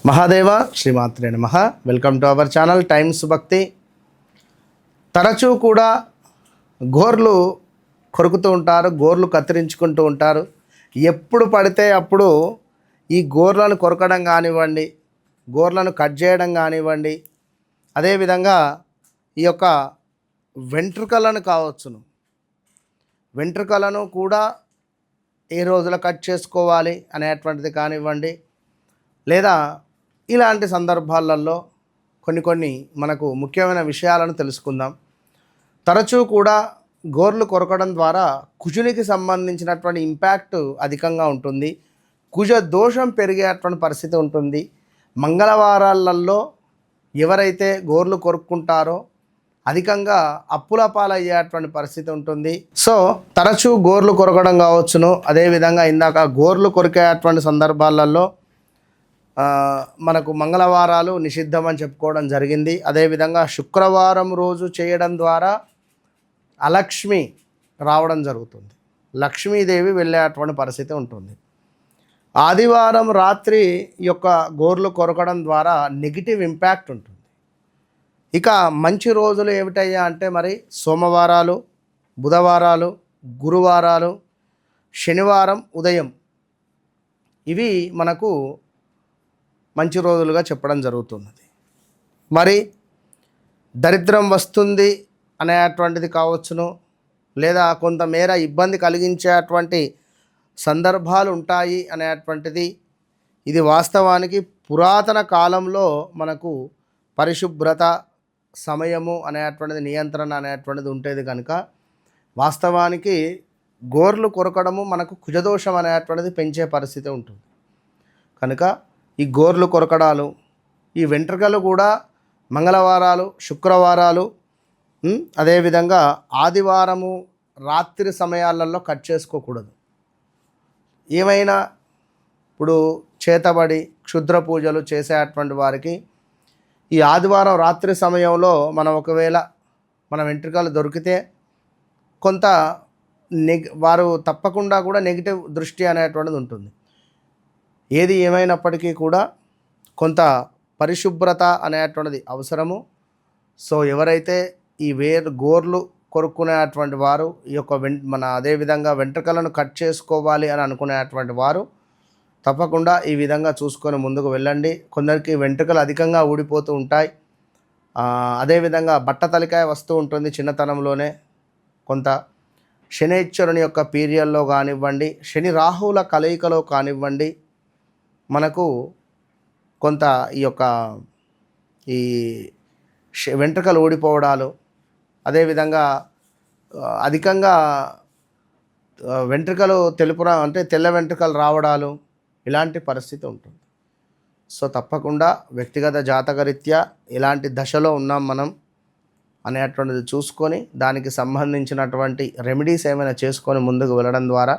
మహాదేవ శ్రీమాత్రే నమః. Welcome to our channel times భక్తి. తరచూ కూడా గోర్లు కొరుకుతూ ఉంటారు, గోర్లు కత్తిరించుకుంటూ ఉంటారు. ఎప్పుడు పడితే అప్పుడు ఈ గోర్లను కొరకడం కానివ్వండి, గోర్లను కట్ చేయడం కానివ్వండి, అదేవిధంగా ఈ యొక్క వెంట్రుకలను కావచ్చును, వెంట్రుకలను కూడా ఏ రోజులో కట్ చేసుకోవాలి అనేటువంటిది కానివ్వండి, లేదా ఇలాంటి సందర్భాలలో కొన్ని మనకు ముఖ్యమైన విషయాలను తెలుసుకుందాం. తరచూ కూడా గోర్లు కొరకడం ద్వారా కుజునికి సంబంధించినటువంటి ఇంపాక్ట్ అధికంగా ఉంటుంది. కుజ దోషం పెరిగేటువంటి పరిస్థితి ఉంటుంది. మంగళవారాలలో ఎవరైతే గోర్లు కొరుక్కుంటారో అధికంగా అప్పుల పాలయ్యేటువంటి పరిస్థితి ఉంటుంది. సో తరచూ గోర్లు కొరకడం కావచ్చును. అదేవిధంగా ఇందాక గోర్లు కొరికేటువంటి సందర్భాలలో మనకు మంగళవారాలు నిషిద్ధం అని చెప్పుకోవడం జరిగింది. అదేవిధంగా శుక్రవారం రోజు చేయడం ద్వారా అలక్ష్మి రావడం జరుగుతుంది, లక్ష్మీదేవి వెళ్ళేటువంటి పరిస్థితి ఉంటుంది. ఆదివారం రాత్రి యొక్క గోర్లు కొరకడం ద్వారా నెగిటివ్ ఇంపాక్ట్ ఉంటుంది. ఇక మంచి రోజులు ఏమిటయ్యా అంటే మరి సోమవారాలు, బుధవారాలు, గురువారాలు, శనివారం ఉదయం, ఇవి మనకు మంచి రోజులుగా చెప్పడం జరుగుతున్నది. మరి దరిద్రం వస్తుంది అనేటువంటిది కావచ్చును, లేదా కొంతమేర ఇబ్బంది కలిగించేటువంటి సందర్భాలు ఉంటాయి అనేటువంటిది, ఇది వాస్తవానికి పురాతన కాలంలో మనకు పరిశుభ్రత, సమయము అనేటువంటిది, నియంత్రణ అనేటువంటిది ఉండేది కనుక వాస్తవానికి గోర్లు కొరకడము మనకు కుజదోషం అనేటువంటిది పెంచే పరిస్థితి ఉంటుంది. కనుక ఈ గోర్లు కొరకడాలు, ఈ వెంట్రుకలు కూడా మంగళవారాలు, శుక్రవారాలు, అదేవిధంగా ఆదివారము రాత్రి సమయాలలో కట్ చేసుకోకూడదు. ఏమైనా ఇప్పుడు చేతబడి క్షుద్ర పూజలు చేసేటువంటి వారికి ఈ ఆదివారం రాత్రి సమయంలో ఒకవేళ మన వెంట్రుకలు దొరికితే కొంత వారు తప్పకుండా కూడా నెగిటివ్ దృష్టి అనేటువంటిది ఉంటుంది. ఏది ఏమైనప్పటికీ కూడా కొంత పరిశుభ్రత అనేటువంటిది అవసరము. సో ఎవరైతే ఈ గోర్లు కొరుక్కునేటువంటి వారు ఈ యొక్క అదేవిధంగా వెంట్రుకలను కట్ చేసుకోవాలి అని అనుకునేటువంటి వారు తప్పకుండా ఈ విధంగా చూసుకొని ముందుకు వెళ్ళండి. కొందరికి వెంట్రుకలు అధికంగా ఊడిపోతూ ఉంటాయి. అదేవిధంగా బట్టతలికాయ వస్తూ ఉంటుంది చిన్నతనంలోనే. కొంత శనైశ్వరుని యొక్క పీరియడ్లో కానివ్వండి, శని రాహువుల కలయికలో కానివ్వండి, మనకు కొంత ఈ యొక్క ఈ వెంట్రుకలు ఊడిపోవడాలు, అదేవిధంగా అధికంగా వెంట్రుకలు తెల్ల వెంట్రుకలు రావడాలు, ఇలాంటి పరిస్థితి ఉంటుంది. సో తప్పకుండా వ్యక్తిగత జాతకరీత్యా ఎలాంటి దశలో ఉన్నాం మనం అనేటువంటిది చూసుకొని దానికి సంబంధించినటువంటి రెమెడీస్ ఏమైనా చేసుకొని ముందుకు వెళ్ళడం ద్వారా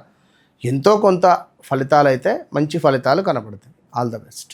ఎంతో కొంత ఫలితాలు అయితే మంచి ఫలితాలు కనపడతాయి. All the best.